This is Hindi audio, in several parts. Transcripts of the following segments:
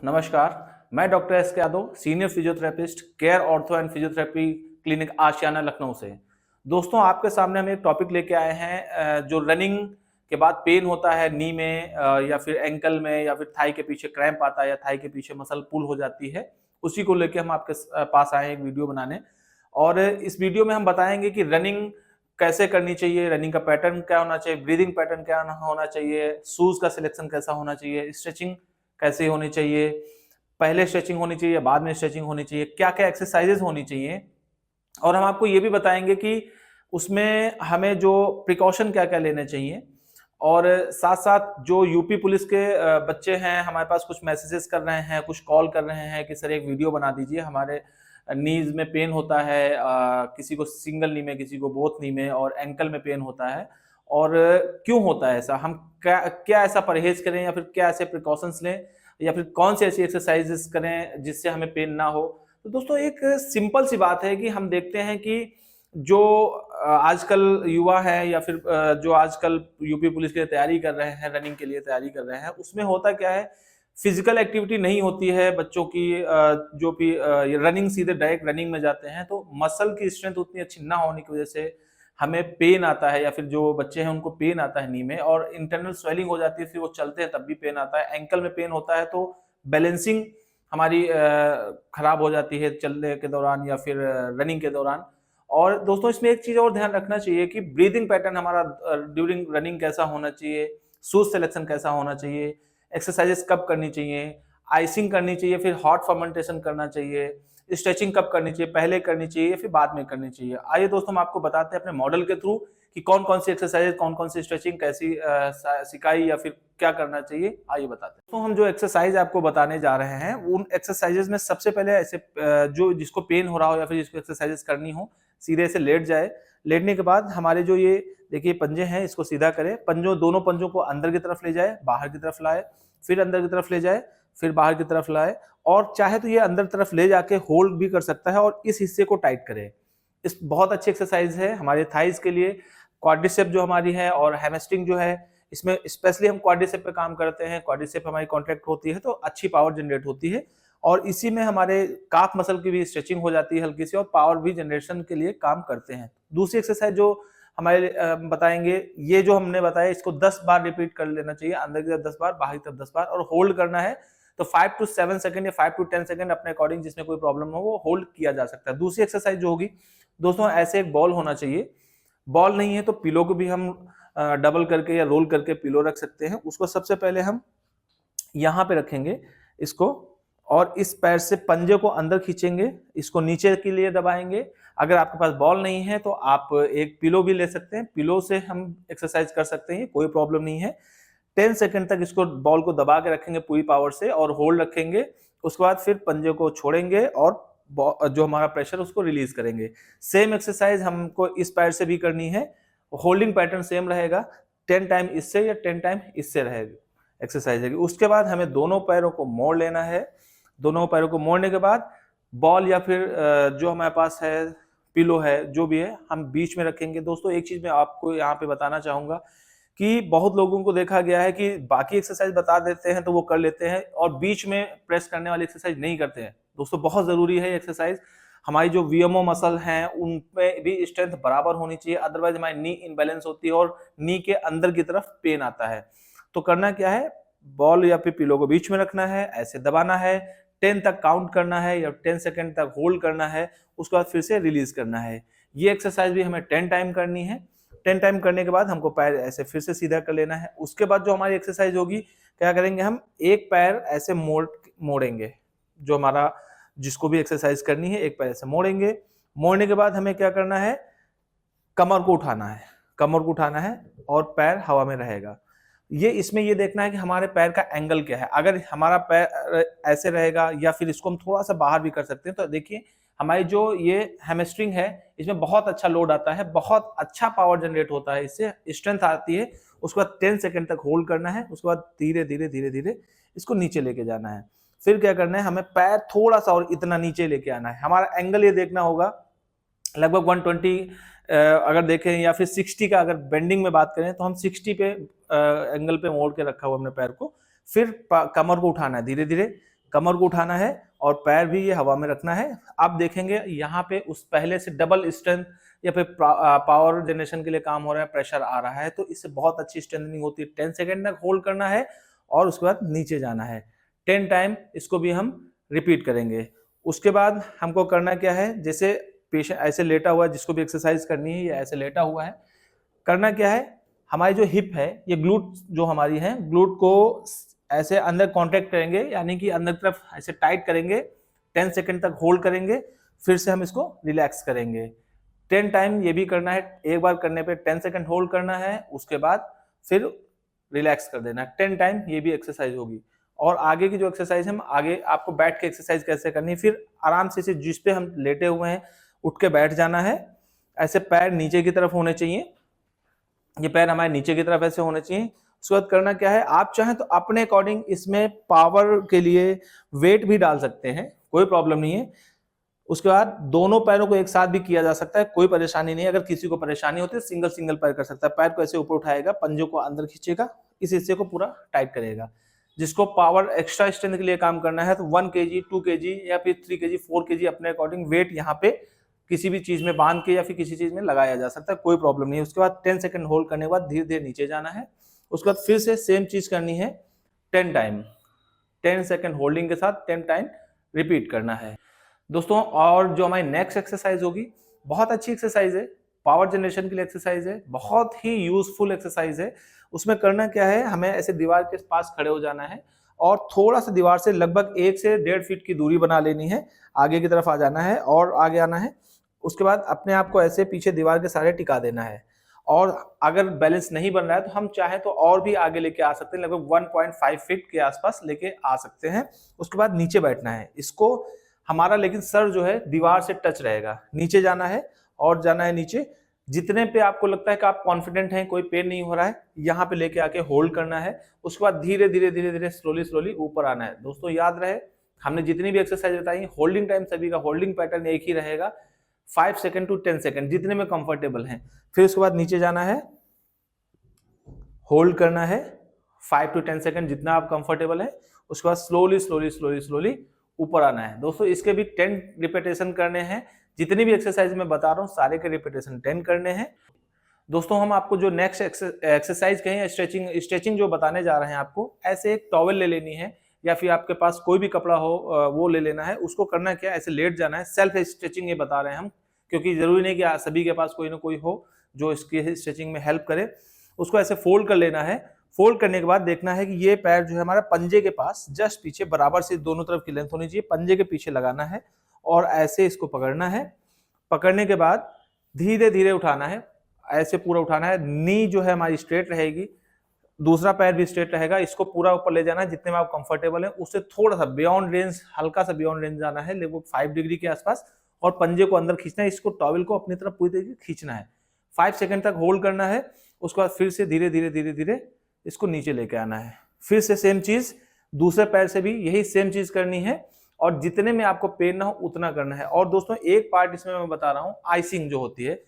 नमस्कार। मैं doctor S K Yadav, senior physiotherapist, care ortho and physiotherapy clinic Ashiana Lucknow से। दोस्तों, आपके सामने हम एक टॉपिक लेके आए हैं जो रनिंग के बाद पेन होता है नी में या फिर एंकल में या फिर थाई के पीछे क्रैम्प आता है या थाई के पीछे मसल पुल हो जाती है, उसी को लेके हम आपके पास आए हैं एक वीडियो बनाने। और इस वीडियो में हम बताएंगे कि रनिंग कैसे करनी चाहिए, रनिंग का पैटर्न क्या होना चाहिए, ब्रीदिंग पैटर्न क्या होना चाहिए, शूज का सिलेक्शन कैसा होना चाहिए, स्ट्रेचिंग कैसे होनी चाहिए, पहले स्ट्रेचिंग होनी चाहिए, बाद में स्ट्रेचिंग होनी चाहिए, क्या-क्या एक्सरसाइजेज होनी चाहिए। और हम आपको ये भी बताएंगे कि उसमें हमें जो प्रिकॉशन क्या-क्या लेने चाहिए। और साथ-साथ जो यूपी पुलिस के बच्चे हैं, हमारे पास कुछ मैसेजेस कर रहे हैं, कुछ कॉल कर रहे हैं कि सर एक वीडियो बना दीजिए, हमारे नीज़ में पेन होता है, किसी को सिंगल नी में, किसी को बोथ नी में और एंकल में पेन होता है। और क्यों होता है ऐसा? हम क्या क्या ऐसा परहेज़ करें या फिर क्या ऐसे प्रिकॉशंस लें या फिर कौन सी ऐसी एक्सरसाइज़ेस करें जिससे हमें पेन ना हो? तो दोस्तों, एक सिंपल सी बात है कि हम देखते हैं कि जो आजकल युवा हैं या फिर जो आजकल यूपी पुलिस के लिए तैयारी कर रहे हैं, रनिंग के लिए तैयारी कर रहे हैं, उसमें होता क्या है, फिजिकल एक्टिविटी नहीं होती है बच्चों की, जो भी रनिंग सीधे डायरेक्ट रनिंग में जाते हैं, तो मसल की स्ट्रेंथ उतनी अच्छी ना होने की वजह से हमें पेन आता है या फिर जो बच्चे हैं उनको पेन आता है नी में और इंटरनल स्वेलिंग हो जाती है, फिर वो चलते हैं तब भी पेन आता है। एंकल में पेन होता है तो बैलेंसिंग हमारी खराब हो जाती है चलने के दौरान या फिर रनिंग के दौरान। और दोस्तों, इसमें एक चीज और ध्यान रखना चाहिए कि ब्रीदिंग पैटर्न हमारा ड्यूरिंग रनिंग कैसा होना चाहिए, शूज सिलेक्शन कैसा होना चाहिए, एक्सरसाइजेस कब करनी चाहिए, आइसिंग करनी चाहिए, फिर हॉट फर्मेंटेशन करना चाहिए, स्ट्रेचिंग कब करनी चाहिए, पहले करनी चाहिए या फिर बाद में करनी चाहिए। आइए दोस्तों, हम आपको बताते हैं अपने मॉडल के थ्रू कि कौन-कौन सी एक्सरसाइज, कौन-कौन सी स्ट्रेचिंग कैसी सिखाई या फिर क्या करना चाहिए, आइए बताते हैं। तो हम जो एक्सरसाइज आपको बताने जा रहे हैं, उन एक्सरसाइजेज में सबसे पहले ऐसे जो जिसको पेन हो रहा हो या फिर जिसको एक्सरसाइजेज करनी हो, सीधे से लेट जाए। लेटने के बाद हमारे जो ये देखिए पंजे हैं, इसको सीधा करें, दोनों पंजों को अंदर की तरफ ले जाए, बाहर की तरफ लाए, फिर अंदर की तरफ ले जाए, फिर बाहर की तरफ लाए और चाहे तो ये अंदर तरफ ले जाके होल्ड भी कर सकता है और इस हिस्से को टाइट करे। इस बहुत अच्छी एक्सरसाइज है हमारे थाइज के लिए। क्वाड्रिसेप जो हमारी है और हैमस्ट्रिंग जो है, इसमें स्पेशली हम क्वाड्रिसेप पे काम करते हैं। क्वाड्रिसेप हमारी कॉन्ट्रैक्ट होती है तो अच्छी पावर जनरेट होती है और इसी में हमारे काफ मसल की भी स्ट्रेचिंग हो जाती है हल्की सी और पावर भी जनरेशन के लिए काम करते हैं। दूसरी एक्सरसाइज जो हमारे बताएंगे, ये जो हमने बताया इसको 10 बार रिपीट कर लेना चाहिए, अंदर की तरफ 10 बार, बाहर की तरफ 10 बार और होल्ड करना है। तो 5 टू 7 सेकंड या 5 टू 10 सेकंड अपने अकॉर्डिंग, जिसमें कोई प्रॉब्लम हो वो होल्ड किया जा सकता है। दूसरी एक्सरसाइज जो होगी दोस्तों, ऐसे एक बॉल होना चाहिए। बॉल नहीं है तो पिलो को भी हम डबल करके या रोल करके पिलो रख सकते हैं। उसको सबसे पहले हम यहाँ पे रखेंगे इसको और इस पैर से पंजे को अंदर खींचेंगे, इसको नीचे के लिए दबाएंगे। अगर आपके पास बॉल नहीं है तो आप एक पिलो भी ले सकते हैं, पिलो से हम एक्सरसाइज कर सकते हैं, कोई प्रॉब्लम नहीं है। 10 सेकंड तक इसको बॉल को दबा के रखेंगे पूरी पावर से और होल्ड रखेंगे। उसके बाद फिर पंजे को छोड़ेंगे और जो हमारा प्रेशर उसको रिलीज करेंगे। सेम एक्सरसाइज हमको इस पैर से भी करनी है, होल्डिंग पैटर्न सेम रहेगा, 10 टाइम इससे या 10 टाइम इससे रहेगी एक्सरसाइज रहेगी। उसके बाद हमें दोनों पैरों को मोड़ लेना है। दोनों पैरों को मोड़ने के बाद बॉल या फिर जो हमारे पास है पिलो है, जो भी है, हम बीच में रखेंगे। दोस्तों, एक चीज मैं आपको यहाँ पे बताना चाहूंगा कि बहुत लोगों को देखा गया है कि बाकी एक्सरसाइज बता देते हैं तो वो कर लेते हैं और बीच में प्रेस करने वाली एक्सरसाइज नहीं करते हैं। दोस्तों, बहुत जरूरी है एक्सरसाइज। हमारी जो वीएमओ मसल हैं उनपे भी स्ट्रेंथ बराबर होनी चाहिए, अदरवाइज हमारी नी इनबैलेंस होती है और नी के अंदर की तरफ पेन आता है। तो करना क्या है, बॉल या फिर पिलो को बीच में रखना है, ऐसे दबाना है, 10 तक काउंट करना है या 10 सेकंड तक होल्ड करना है, उसके बाद फिर से रिलीज करना है। ये एक्सरसाइज भी हमें 10 टाइम करनी है। 10 टाइम करने के बाद हमको पैर ऐसे फिर से सीधा कर लेना है। उसके बाद जो हमारी एक्सरसाइज होगी, क्या करेंगे, हम एक पैर ऐसे मोड़ेंगे, जो हमारा जिसको भी एक्सरसाइज करनी है एक पैर ऐसे मोड़ेंगे। मोड़ने के बाद हमें क्या करना है, कमर को उठाना है, कमर को उठाना है और पैर हवा में रहेगा। ये इसमें ये देखना है कि हमारे पैर का एंगल क्या है। अगर हमारा पैर ऐसे रहेगा या फिर इसको हम थोड़ा सा बाहर भी कर सकते हैं, तो देखिए हमारी जो ये हैमस्ट्रिंग है इसमें बहुत अच्छा लोड आता है, बहुत अच्छा पावर जनरेट होता है, इससे स्ट्रेंथ आती है। उसके बाद 10 सेकंड तक होल्ड करना है, उसके बाद धीरे धीरे धीरे धीरे इसको नीचे लेके जाना है। फिर क्या करना है, हमें पैर थोड़ा सा और इतना नीचे लेके आना है। हमारा एंगल ये देखना होगा लगभग 120, अगर देखें या फिर 60 का, अगर बेंडिंग में बात करें तो हम 60 पे एंगल पे मोड़ के रखा हुआ हमने पैर को। फिर कमर को उठाना है धीरे धीरे, कमर को उठाना है और पैर भी ये हवा में रखना है। आप देखेंगे यहाँ पे उस पहले से डबल स्ट्रेंथ या फिर पावर जनरेशन के लिए काम हो रहा है, प्रेशर आ रहा है, तो इससे बहुत अच्छी स्ट्रेंथनिंग होती है। 10 सेकेंड तक होल्ड करना है और उसके बाद नीचे जाना है 10 टाइम। इसको भी हम रिपीट करेंगे। उसके बाद हमको करना क्या है, जैसे पेशेंट ऐसे लेटा हुआ है, जिसको भी एक्सरसाइज करनी है या ऐसे लेटा हुआ है, करना क्या है, हमारी जो हिप है, ये ग्लूट जो हमारी है, ग्लूट को ऐसे अंदर कॉन्ट्रैक्ट करेंगे, यानी कि अंदर तरफ ऐसे टाइट करेंगे, 10 सेकंड तक होल्ड करेंगे, फिर से हम इसको रिलैक्स करेंगे 10 टाइम। ये भी करना है, एक बार करने पे 10 सेकंड होल्ड करना है, उसके बाद फिर रिलैक्स कर देना है 10 टाइम। ये भी एक्सरसाइज होगी। और आगे की जो एक्सरसाइज हम आगे आपको बैठ के एक्सरसाइज कैसे करनी है, फिर आराम से जिस पे हम लेटे हुए हैं उठ के बैठ जाना है। ऐसे पैर नीचे की तरफ होने चाहिए, ये पैर हमारे नीचे की तरफ ऐसे होने चाहिए। उसके बाद करना क्या है, आप चाहें तो अपने अकॉर्डिंग इसमें पावर के लिए वेट भी डाल सकते हैं, कोई प्रॉब्लम नहीं है। उसके बाद दोनों पैरों को एक साथ भी किया जा सकता है, कोई परेशानी नहीं है। अगर किसी को परेशानी होती है सिंगल सिंगल पैर कर सकता है। पैर को ऐसे ऊपर उठाएगा, पंजों को अंदर खींचेगा, इस हिस्से को पूरा टाइट करेगा। जिसको पावर एक्स्ट्रा स्ट्रेंथ के लिए काम करना है तो 1 kg 2 kg या फिर 3 kg 4 kg अपने अकॉर्डिंग वेट यहाँ पे किसी भी चीज में बांध के या फिर किसी चीज में लगाया जा सकता है, कोई प्रॉब्लम नहीं है। उसके बाद 10 सेकंड होल्ड करने के बाद धीरे धीरे नीचे जाना है। उसके बाद फिर से सेम चीज करनी है 10 टाइम, 10 सेकंड होल्डिंग के साथ 10 टाइम रिपीट करना है दोस्तों। और जो हमारी नेक्स्ट एक्सरसाइज होगी, बहुत अच्छी एक्सरसाइज है, पावर जनरेशन के लिए एक्सरसाइज है, बहुत ही यूजफुल एक्सरसाइज है। उसमें करना क्या है, हमें ऐसे दीवार के पास खड़े हो जाना है और थोड़ा सा दीवार से लगभग 1 से 1.5 फीट की दूरी बना लेनी है। आगे की तरफ आ जाना है और आगे आना है। उसके बाद अपने आप को ऐसे पीछे दीवार के सारे टिका देना है। और अगर बैलेंस नहीं बन रहा है तो हम चाहे तो और भी आगे लेके आ सकते हैं, लगभग 1.5 फीट के आसपास लेके आ सकते हैं। उसके बाद नीचे बैठना है। इसको हमारा लेकिन सर जो है दीवार से टच रहेगा, नीचे जाना है और जाना है नीचे। जितने पे आपको लगता है कि आप कॉन्फिडेंट हैं, कोई पेन नहीं हो रहा है, यहाँ पे लेके आके होल्ड करना है। उसके बाद धीरे धीरे धीरे धीरे स्लोली ऊपर आना है। दोस्तों याद रहे, हमने जितनी भी एक्सरसाइज बताई, होल्डिंग टाइम सभी का होल्डिंग पैटर्न एक ही रहेगा, 5 सेकंड टू 10 सेकंड, जितने में कंफर्टेबल हैं। फिर उसके बाद नीचे जाना है, होल्ड करना है 5 टू 10 सेकंड, जितना आप कंफर्टेबल है। उसके बाद स्लोली ऊपर आना है। दोस्तों इसके भी 10 रिपीटेशन करने हैं। जितनी भी एक्सरसाइज मैं बता रहा हूँ सारे के रिपीटेशन 10 करने हैं। दोस्तों हम आपको जो नेक्स्ट एक्सरसाइज कहें, स्ट्रेचिंग जो बताने जा रहे हैं आपको, ऐसे एक टॉवल ले लेनी है या फिर आपके पास कोई भी कपड़ा हो वो ले लेना है। उसको करना क्या है, ऐसे लेट जाना है। सेल्फ स्ट्रेचिंग ये बता रहे हैं हम, क्योंकि जरूरी नहीं कि सभी के पास कोई ना कोई हो जो इसकी स्ट्रेचिंग में हेल्प करे। उसको ऐसे फोल्ड कर लेना है। फोल्ड करने के बाद देखना है कि ये पैर जो है हमारा पंजे के पास जस्ट पीछे, बराबर से दोनों तरफ की लेंथ होनी चाहिए, पंजे के पीछे लगाना है और ऐसे इसको पकड़ना है। पकड़ने के बाद धीरे धीरे उठाना है, ऐसे पूरा उठाना है। नी जो है हमारी स्ट्रेट रहेगी, दूसरा पैर भी स्ट्रेट रहेगा। इसको पूरा ऊपर ले जाना है जितने में आप कंफर्टेबल है, उससे थोड़ा सा बियॉन्ड रेंज, हल्का सा बियॉन्ड रेंज जाना है, लगभग 5 डिग्री के आसपास, और पंजे को अंदर खींचना है। इसको टॉवल को अपनी तरफ पूरी तरीके से खींचना है। 5 सेकंड तक होल्ड करना है। उसके बाद फिर से धीरे धीरे इसको नीचे लेके आना है। फिर से सेम चीज, दूसरे पैर से भी यही सेम चीज करनी है और जितने में आपको पेन ना हो उतना करना है। और दोस्तों एक पार्ट इसमें मैं बता रहा हूँ, आइसिंग जो होती है,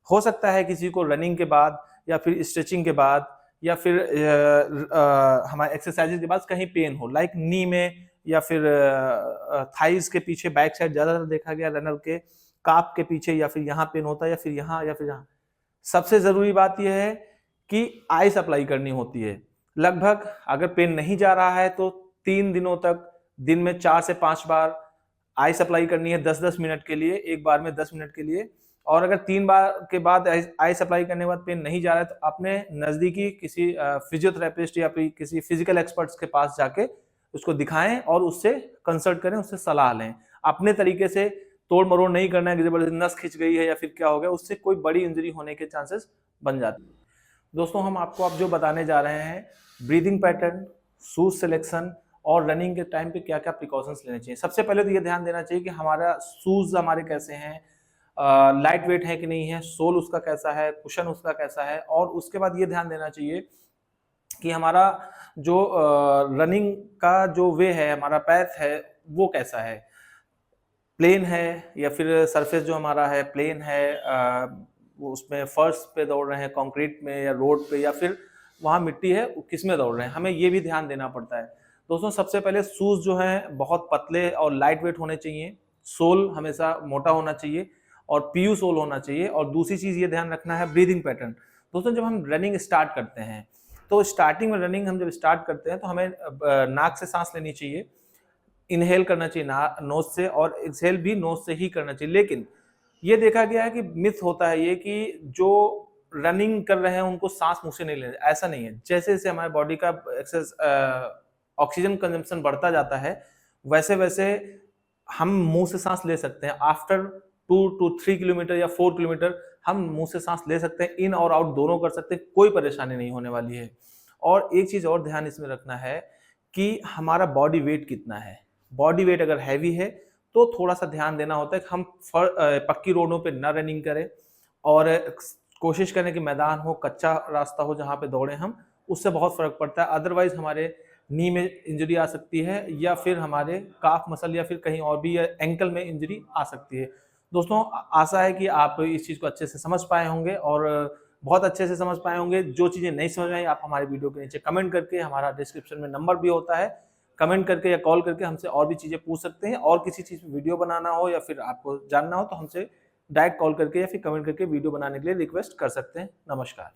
हो सकता है किसी को रनिंग के बाद या फिर स्ट्रेचिंग के बाद या फिर हमारे एक्सरसाइजेज के बाद कहीं पेन हो, लाइक नी में या फिर थाइज के पीछे, बैक साइड ज्यादातर देखा गया रनर के, काफ के पीछे, या फिर यहाँ पेन होता है या फिर यहाँ। सबसे जरूरी बात यह है कि आइस अप्लाई करनी होती है। लगभग अगर पेन नहीं जा रहा है तो 3 दिनों तक दिन में 4 से 5 बार आइस अप्लाई करनी है, 10-10 मिनट के लिए, एक बार में 10 मिनट के लिए। और अगर 3 बार के बाद आइस अप्लाई करने के बाद पेन नहीं जा रहा है तो अपने नजदीकी किसी फिजियोथेरेपिस्ट या फिर किसी फिजिकल एक्सपर्ट्स के पास जाके उसको दिखाएं और उससे कंसल्ट करें, उससे सलाह लें। अपने तरीके से तोड़ मरोड़ नहीं करना है कि जबरदस्ती नस खिंच गई है या फिर क्या हो गया, उससे कोई बड़ी इंजरी होने के चांसेस बन जाते हैं। दोस्तों हम आपको अब जो बताने जा रहे हैं, ब्रीदिंग पैटर्न, शूज सिलेक्शन और रनिंग के टाइम पे क्या क्या प्रिकॉशंस लेने चाहिए। सबसे पहले तो ये ध्यान देना चाहिए कि हमारा शूज हमारे कैसे हैं, लाइट वेट है कि नहीं है, सोल उसका कैसा है, कुशन उसका कैसा है। और उसके बाद ये ध्यान देना चाहिए कि हमारा जो रनिंग का जो वे है, हमारा पैथ है वो कैसा है, प्लेन है या फिर सरफेस जो हमारा है प्लेन है, उसमें फर्श पे दौड़ रहे हैं, कंक्रीट में या रोड पे, या फिर वहाँ मिट्टी है किस में दौड़ रहे हैं, हमें ये भी ध्यान देना पड़ता है। दोस्तों सबसे पहले शूज जो हैं बहुत पतले और लाइट वेट होने चाहिए, सोल हमेशा मोटा होना चाहिए और पीयू सोल होना चाहिए। और दूसरी चीज ये ध्यान रखना है ब्रीदिंग पैटर्न। दोस्तों जब हम रनिंग स्टार्ट करते हैं तो स्टार्टिंग में रनिंग हम जब स्टार्ट करते हैं तो हमें नाक से सांस लेनी चाहिए, इनहेल करना चाहिए नोज से, और एक्सहेल भी नोज से ही करना चाहिए। लेकिन ये देखा गया है कि मिथ होता है ये कि जो रनिंग कर रहे हैं उनको सांस मुंह से नहीं लेना, ऐसा नहीं है। जैसे जैसे हमारे बॉडी का एक्सेस ऑक्सीजन कंजम्पशन बढ़ता जाता है वैसे वैसे हम मुंह से सांस ले सकते हैं। आफ्टर 2 to 3 किलोमीटर या 4 किलोमीटर हम मुंह से सांस ले सकते हैं, इन और आउट दोनों कर सकते हैं, कोई परेशानी नहीं होने वाली है। और एक चीज और ध्यान इसमें रखना है कि हमारा बॉडी वेट कितना है। बॉडी वेट अगर हैवी है तो थोड़ा सा ध्यान देना होता है कि हम पक्की रोडों पे ना रनिंग करें और कोशिश करें कि मैदान हो, कच्चा रास्ता हो जहाँ पे दौड़े हम, उससे बहुत फर्क पड़ता है। अदरवाइज हमारे नी में इंजरी आ सकती है या फिर हमारे काफ मसल या फिर कहीं और भी एंकल में इंजरी आ सकती है। दोस्तों आशा है कि आप इस चीज़ को अच्छे से समझ पाए होंगे और बहुत अच्छे से समझ पाए होंगे। जो चीज़ें नहीं समझ में आई आप हमारे वीडियो के नीचे कमेंट करके, हमारा डिस्क्रिप्शन में नंबर भी होता है, कमेंट करके या कॉल करके हमसे और भी चीज़ें पूछ सकते हैं। और किसी चीज़ पे वीडियो बनाना हो या फिर आपको जानना हो तो हमसे डायरेक्ट कॉल करके या फिर कमेंट करके वीडियो बनाने के लिए रिक्वेस्ट कर सकते हैं। नमस्कार।